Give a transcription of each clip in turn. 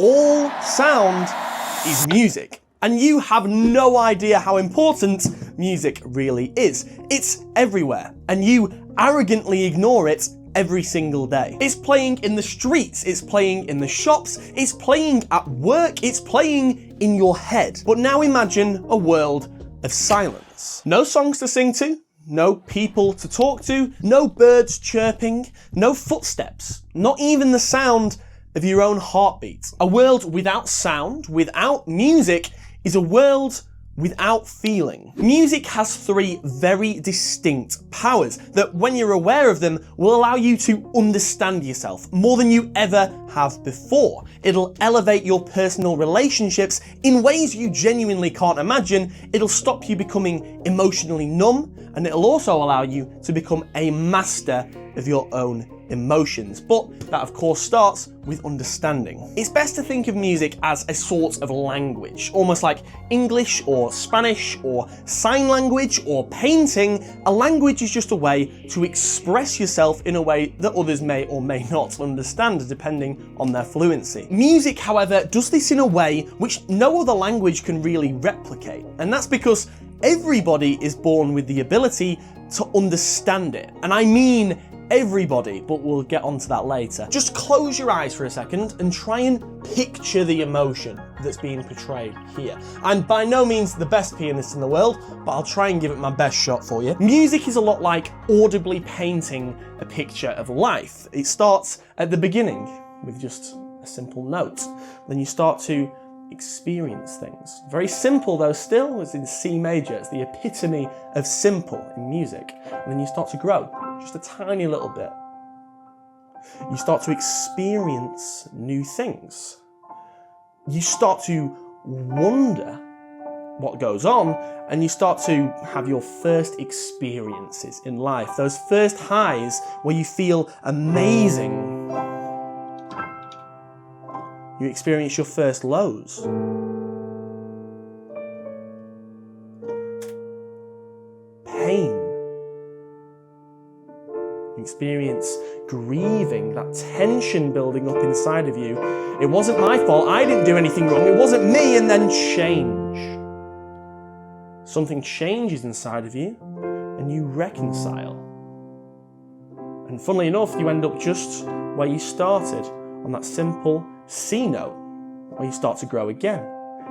all sound is music. And you have no idea how important music really is. It's everywhere, and you arrogantly ignore it every single day. It's playing in the streets, it's playing in the shops, it's playing at work, it's playing in your head. But now imagine a world of silence. No songs to sing to, no people to talk to, no birds chirping, no footsteps, not even the sound of your own heartbeat. A world without sound, without music, is a world without feeling. Music has three very distinct powers that, when you're aware of them, will allow you to understand yourself more than you ever have before. It'll elevate your personal relationships in ways you genuinely can't imagine. It'll stop you becoming emotionally numb, and it'll also allow you to become a master of your own emotions. But that, of course, starts with understanding. It's best to think of music as a sort of language, almost like English or Spanish or sign language or painting. A language is just a way to express yourself in a way that others may or may not understand, depending on their fluency. Music, however, does this in a way which no other language can really replicate, and that's because everybody is born with the ability to understand it. And I mean everybody, but we'll get onto that later. Just close your eyes for a second and try and picture the emotion that's being portrayed here. I'm by no means the best pianist in the world, but I'll try and give it my best shot for you. Music is a lot like audibly painting a picture of life. It starts at the beginning with just a simple note. Then you start to experience things. Very simple though still, it's in C major. It's the epitome of simple in music. And then you start to grow just a tiny little bit. You start to experience new things. You start to wonder what goes on, and you start to have your first experiences in life. Those first highs where you feel amazing. You experience your first lows. Pain. You experience grieving, that tension building up inside of you. It wasn't my fault, I didn't do anything wrong, it wasn't me, and then change. Something changes inside of you, and you reconcile. And funnily enough, you end up just where you started, on that simple C note, where you start to grow again.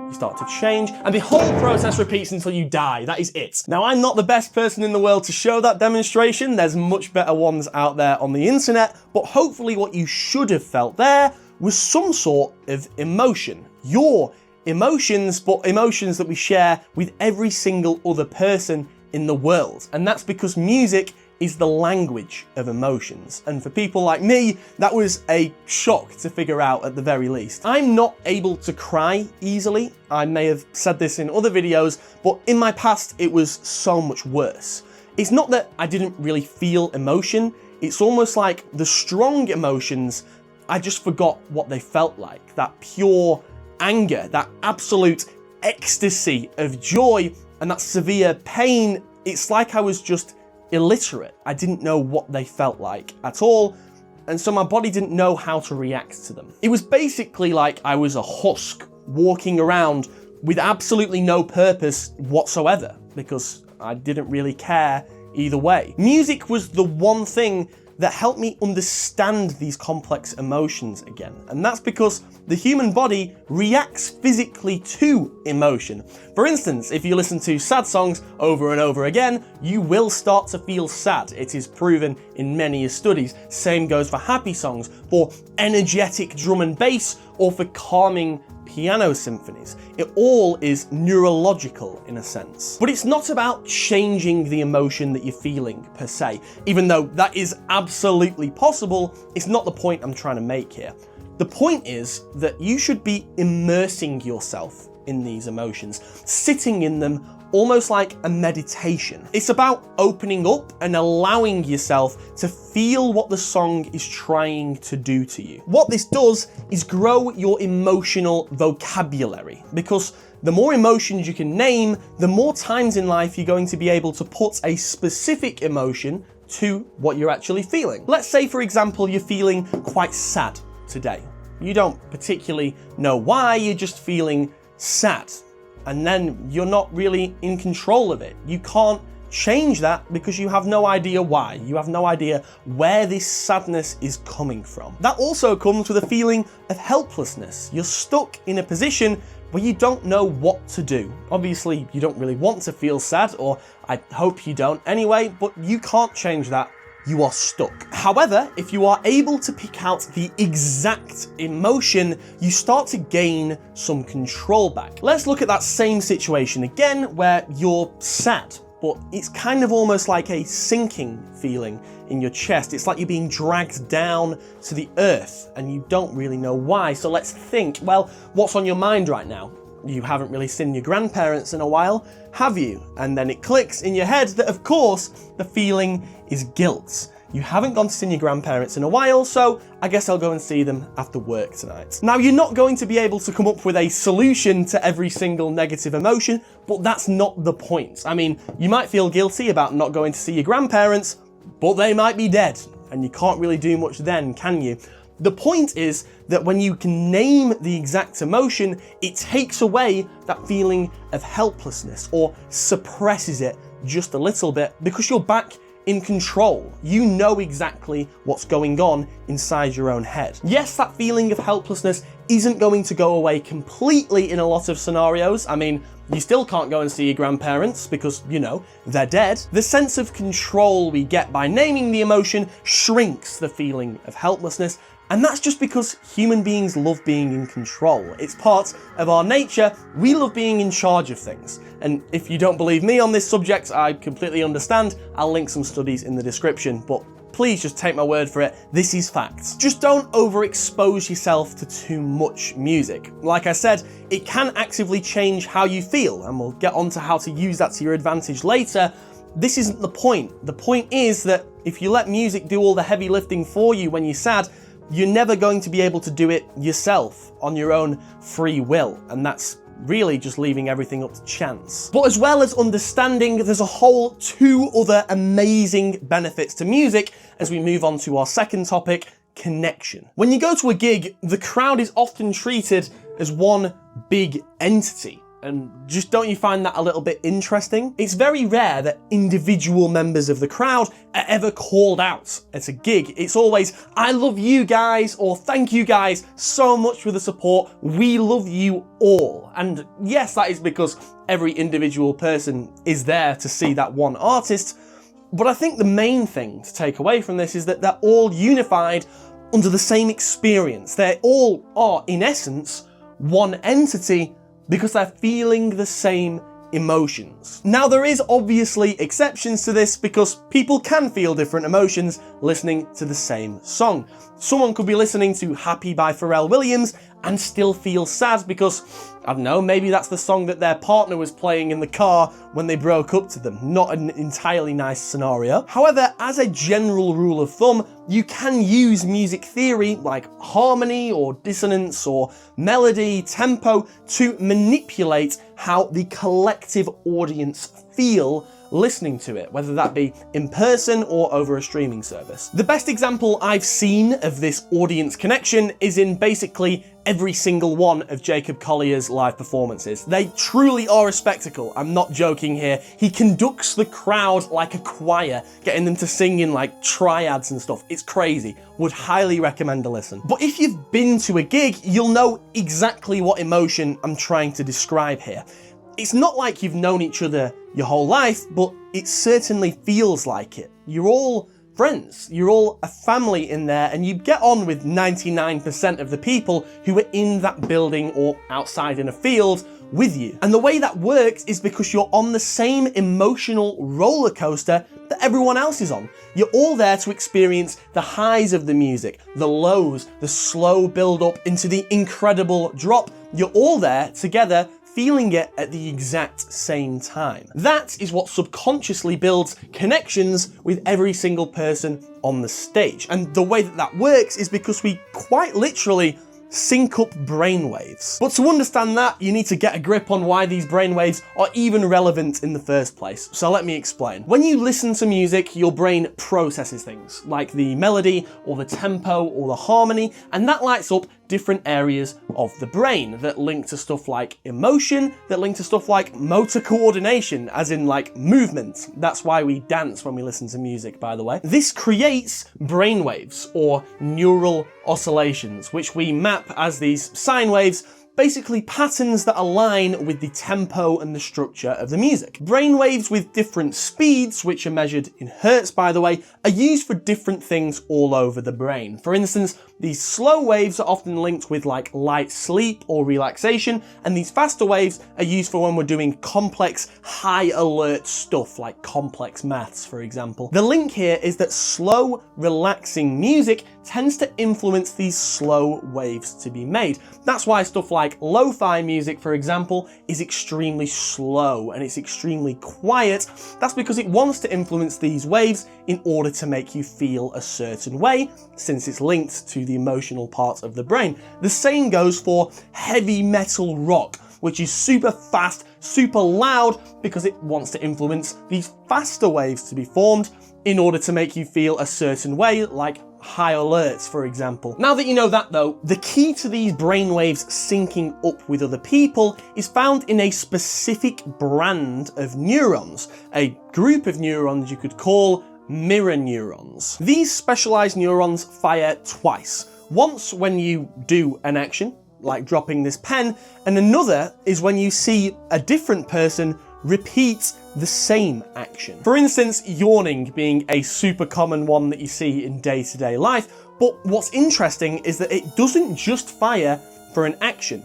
You start to change, and the whole process repeats until you die. That is it. Now, I'm not the best person in the world to show that demonstration. There's much better ones out there on the internet, but hopefully what you should have felt there was some sort of emotion. Your emotions, but emotions that we share with every single other person in the world. And that's because music is the language of emotions. And for people like me, that was a shock to figure out at the very least. I'm not able to cry easily. I may have said this in other videos, but in my past, it was so much worse. It's not that I didn't really feel emotion. It's almost like the strong emotions, I just forgot what they felt like. That pure anger, that absolute ecstasy of joy, and that severe pain. It's like I was just illiterate. I didn't know what they felt like at all, and so my body didn't know how to react to them. It was basically like I was a husk walking around with absolutely no purpose whatsoever, because I didn't really care either way. Music was the one thing that helped me understand these complex emotions again, and that's because the human body reacts physically to emotion. For instance, if you listen to sad songs over and over again, you will start to feel sad. It is proven in many studies. Same goes for happy songs, for energetic drum and bass, or for calming piano symphonies. It all is neurological in a sense. But it's not about changing the emotion that you're feeling per se. Even though that is absolutely possible, it's not the point I'm trying to make here. The point is that you should be immersing yourself in these emotions, sitting in them almost like a meditation. It's about opening up and allowing yourself to feel what the song is trying to do to you. What this does is grow your emotional vocabulary, because the more emotions you can name, the more times in life you're going to be able to put a specific emotion to what you're actually feeling. Let's say, for example, you're feeling quite sad today. You don't particularly know why, you're just feeling sad. And then you're not really in control of it. You can't change that because you have no idea why. You have no idea where this sadness is coming from. That also comes with a feeling of helplessness. You're stuck in a position where you don't know what to do. Obviously, you don't really want to feel sad, or I hope you don't anyway, but you can't change that. You are stuck. However, if you are able to pick out the exact emotion, you start to gain some control back. Let's look at that same situation again where you're sad, but it's kind of almost like a sinking feeling in your chest. It's like you're being dragged down to the earth and you don't really know why. So let's think, well, what's on your mind right now? You haven't really seen your grandparents in a while, have you? And then it clicks in your head that, of course, the feeling is guilt. You haven't gone to see your grandparents in a while, so I guess I'll go and see them after work tonight. Now, you're not going to be able to come up with a solution to every single negative emotion, but that's not the point. I mean, you might feel guilty about not going to see your grandparents, but they might be dead, and you can't really do much then, can you? The point is that when you can name the exact emotion, it takes away that feeling of helplessness or suppresses it just a little bit because you're back in control. You know exactly what's going on inside your own head. Yes, that feeling of helplessness isn't going to go away completely in a lot of scenarios. I mean, you still can't go and see your grandparents because, you know, they're dead. The sense of control we get by naming the emotion shrinks the feeling of helplessness. And that's just because human beings love being in control. It's part of our nature. We love being in charge of things. And if you don't believe me on this subject, I completely understand. I'll link some studies in the description, but please just take my word for it. This is facts. Just don't overexpose yourself to too much music. Like I said, it can actively change how you feel, and we'll get on to how to use that to your advantage later. This isn't the point. The point is that if you let music do all the heavy lifting for you when you're sad, you're never going to be able to do it yourself on your own free will, and that's really just leaving everything up to chance. But as well as understanding, there's a whole two other amazing benefits to music as we move on to our second topic, connection. When you go to a gig, the crowd is often treated as one big entity. And just don't you find that a little bit interesting? It's very rare that individual members of the crowd are ever called out at a gig. It's always, I love you guys, or thank you guys so much for the support. We love you all. And yes, that is because every individual person is there to see that one artist. But I think the main thing to take away from this is that they're all unified under the same experience. They all are, in essence, one entity, because they're feeling the same emotions. Now, there is obviously exceptions to this because people can feel different emotions listening to the same song. Someone could be listening to Happy by Pharrell Williams and still feel sad because, I don't know, maybe that's the song that their partner was playing in the car when they broke up to them. Not an entirely nice scenario. However, as a general rule of thumb, you can use music theory like harmony or dissonance or melody, tempo to manipulate how the collective audience feel listening to it, whether that be in person or over a streaming service. The best example I've seen of this audience connection is in basically every single one of Jacob Collier's live performances. They truly are a spectacle. I'm not joking here. He conducts the crowd like a choir, getting them to sing in like triads and stuff. It's crazy. Would highly recommend a listen. But if you've been to a gig, you'll know exactly what emotion I'm trying to describe here. It's not like you've known each other your whole life, but it certainly feels like it. You're all friends, you're all a family in there, and you get on with 99% of the people who are in that building or outside in a field with you. And the way that works is because you're on the same emotional roller coaster that everyone else is on. You're all there to experience the highs of the music, the lows, the slow build up into the incredible drop. You're all there together, feeling it at the exact same time. That is what subconsciously builds connections with every single person on the stage. And the way that that works is because we quite literally sync up brainwaves. But to understand that, you need to get a grip on why these brainwaves are even relevant in the first place. So let me explain. When you listen to music, your brain processes things like the melody or the tempo or the harmony, and that lights up different areas of the brain that link to stuff like emotion, that link to stuff like motor coordination, as in like movement. That's why we dance when we listen to music, by the way. This creates brainwaves, or neural oscillations, which we map as these sine waves, basically patterns that align with the tempo and the structure of the music. Brainwaves with different speeds, which are measured in hertz by the way, are used for different things all over the brain. For instance, these slow waves are often linked with like light sleep or relaxation, and these faster waves are used for when we're doing complex, high alert stuff like complex maths, for example. The link here is that slow, relaxing music tends to influence these slow waves to be made. That's why stuff like lo-fi music, for example, is extremely slow and it's extremely quiet. That's because it wants to influence these waves in order to make you feel a certain way, since it's linked to the emotional part of the brain. The same goes for heavy metal rock, which is super fast, super loud, because it wants to influence these faster waves to be formed in order to make you feel a certain way, like high alerts, for example. Now that you know that though, the key to these brainwaves syncing up with other people is found in a specific brand of neurons, a group of neurons you could call mirror neurons. These specialized neurons fire twice. Once when you do an action, like dropping this pen, and another is when you see a different person repeat the same action. For instance, yawning being a super common one that you see in day-to-day life, but what's interesting is that it doesn't just fire for an action,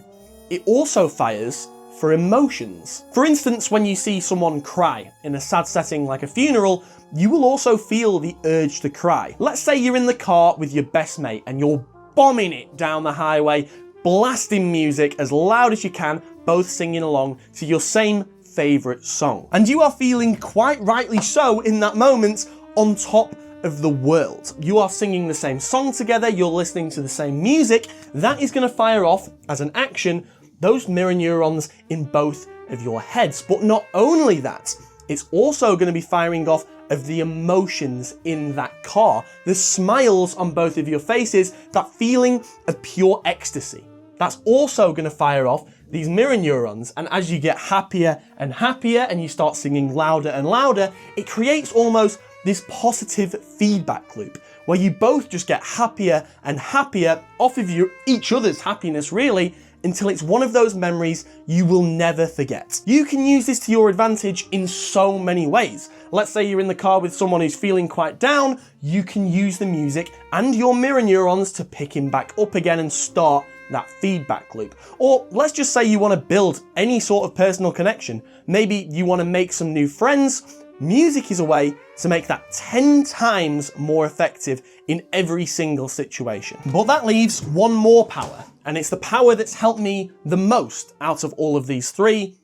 it also fires for emotions. For instance, when you see someone cry in a sad setting like a funeral, you will also feel the urge to cry. Let's say you're in the car with your best mate and you're bombing it down the highway, blasting music as loud as you can, both singing along to your same favourite song. And you are feeling, quite rightly so, in that moment, on top of the world. You are singing the same song together, you're listening to the same music. That is going to fire off, as an action, those mirror neurons in both of your heads. But not only that, it's also going to be firing off of the emotions in that car. The smiles on both of your faces, that feeling of pure ecstasy. That's also going to fire off these mirror neurons, and as you get happier and happier and you start singing louder and louder, it creates almost this positive feedback loop where you both just get happier and happier off of each other's happiness, really, until it's one of those memories you will never forget. You can use this to your advantage in so many ways. Let's say you're in the car with someone who's feeling quite down, you can use the music and your mirror neurons to pick him back up again and start that feedback loop. Or let's just say you want to build any sort of personal connection. Maybe you want to make some new friends. Music is a way to make that 10 times more effective in every single situation. But that leaves one more power, and it's the power that's helped me the most out of all of these three,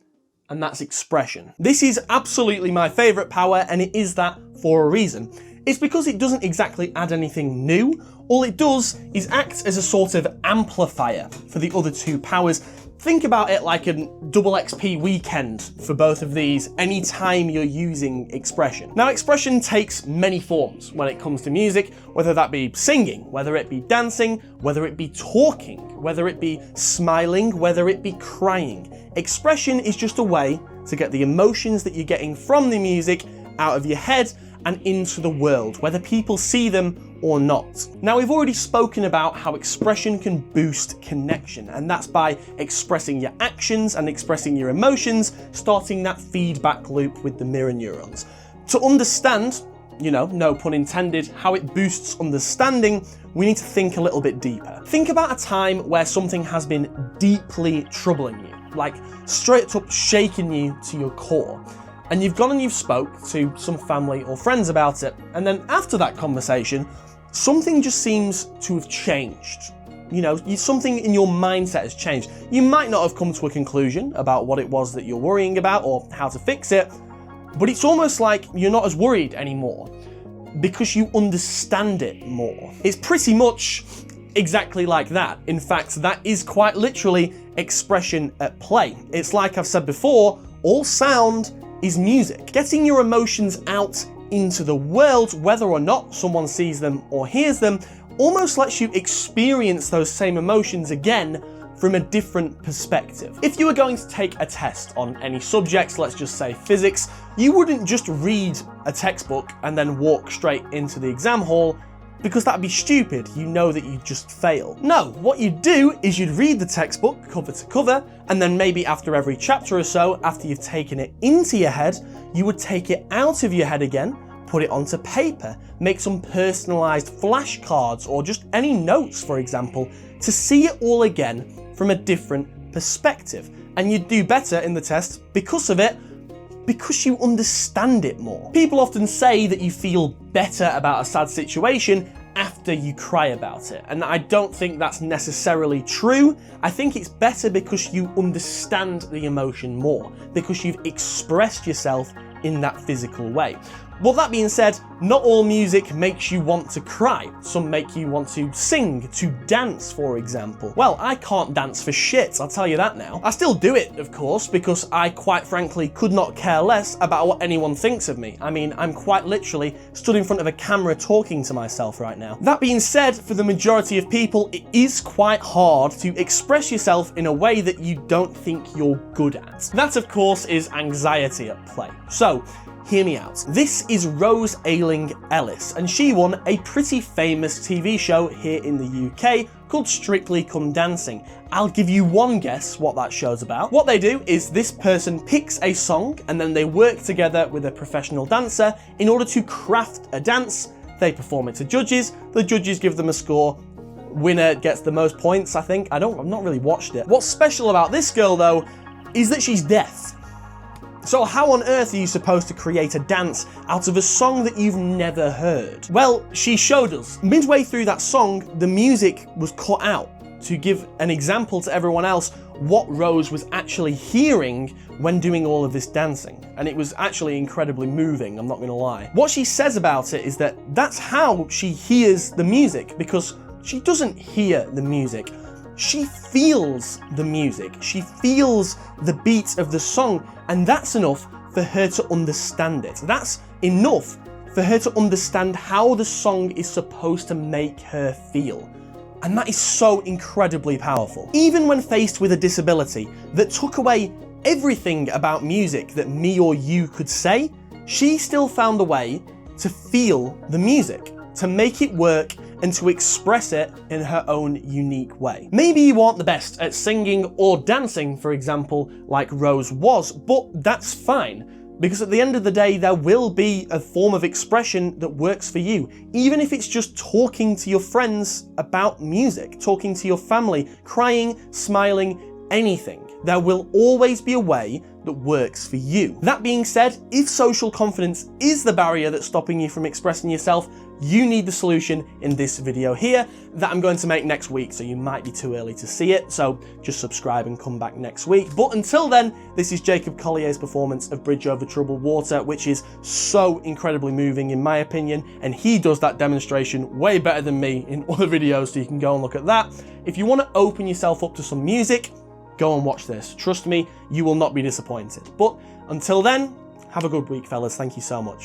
and that's expression. This is absolutely my favorite power, and it is that for a reason. It's because it doesn't exactly add anything new. All it does is act as a sort of amplifier for the other two powers. Think about it like a double XP weekend for both of these anytime you're using expression. Now, expression takes many forms when it comes to music, whether that be singing, whether it be dancing, whether it be talking, whether it be smiling, whether it be crying. Expression is just a way to get the emotions that you're getting from the music out of your head and into the world, whether people see them or not. Now, we've already spoken about how expression can boost connection, and that's by expressing your actions and expressing your emotions, starting that feedback loop with the mirror neurons. To understand, no pun intended, how it boosts understanding, we need to think a little bit deeper. Think about a time where something has been deeply troubling you, like straight up shaking you to your core. And you've gone and you've spoke to some family or friends about it, and then after that conversation, something just seems to have changed. Something in your mindset has changed. You might not have come to a conclusion about what it was that you're worrying about or how to fix it, but it's almost like you're not as worried anymore because you understand it more. It's pretty much exactly like that. In fact, that is quite literally expression at play. It's like I've said before, all sound is music. Getting your emotions out into the world, whether or not someone sees them or hears them, almost lets you experience those same emotions again from a different perspective. If you were going to take a test on any subject, let's just say physics, you wouldn't just read a textbook and then walk straight into the exam hall, because that'd be stupid. You know that you'd just fail. No, what you'd do is you'd read the textbook cover to cover, and then maybe after every chapter or so, after you've taken it into your head, you would take it out of your head again, put it onto paper, make some personalized flashcards or just any notes, for example, to see it all again from a different perspective. And you'd do better in the test because of it, because you understand it more. People often say that you feel better about a sad situation after you cry about it, and I don't think that's necessarily true. I think it's better because you understand the emotion more, because you've expressed yourself in that physical way. Well, that being said, not all music makes you want to cry. Some make you want to sing, to dance, for example. Well, I can't dance for shit, I'll tell you that now. I still do it, of course, because I quite frankly could not care less about what anyone thinks of me. I mean, I'm quite literally stood in front of a camera talking to myself right now. That being said, for the majority of people, it is quite hard to express yourself in a way that you don't think you're good at. That, of course, is anxiety at play. So, hear me out. This is Rose Ayling-Ellis, and she won a pretty famous TV show here in the UK called Strictly Come Dancing. I'll give you one guess what that show's about. What they do is this person picks a song and then they work together with a professional dancer in order to craft a dance. They perform it to judges, the judges give them a score, winner gets the most points, I think. I've not really watched it. What's special about this girl though is that she's deaf. So how on earth are you supposed to create a dance out of a song that you've never heard? Well, she showed us. Midway through that song, the music was cut out to give an example to everyone else what Rose was actually hearing when doing all of this dancing. And it was actually incredibly moving, I'm not gonna lie. What she says about it is that that's how she hears the music, because she doesn't hear the music. She feels the music, she feels the beat of the song, and that's enough for her to understand it. That's enough for her to understand how the song is supposed to make her feel. And that is so incredibly powerful. Even when faced with a disability that took away everything about music that me or you could say, she still found a way to feel the music, to make it work and to express it in her own unique way. Maybe you aren't the best at singing or dancing, for example, like Rose was, but that's fine, because at the end of the day, there will be a form of expression that works for you, even if it's just talking to your friends about music, talking to your family, crying, smiling, anything. There will always be a way that works for you. That being said, if social confidence is the barrier that's stopping you from expressing yourself, you need the solution in this video here that I'm going to make next week, so you might be too early to see it, so just subscribe and come back next week. But until then, this is Jacob Collier's performance of Bridge Over Troubled Water, which is so incredibly moving in my opinion, and he does that demonstration way better than me in other videos, so you can go and look at that. If you want to open yourself up to some music, go and watch this. Trust me, you will not be disappointed. But until then, have a good week, fellas. Thank you so much.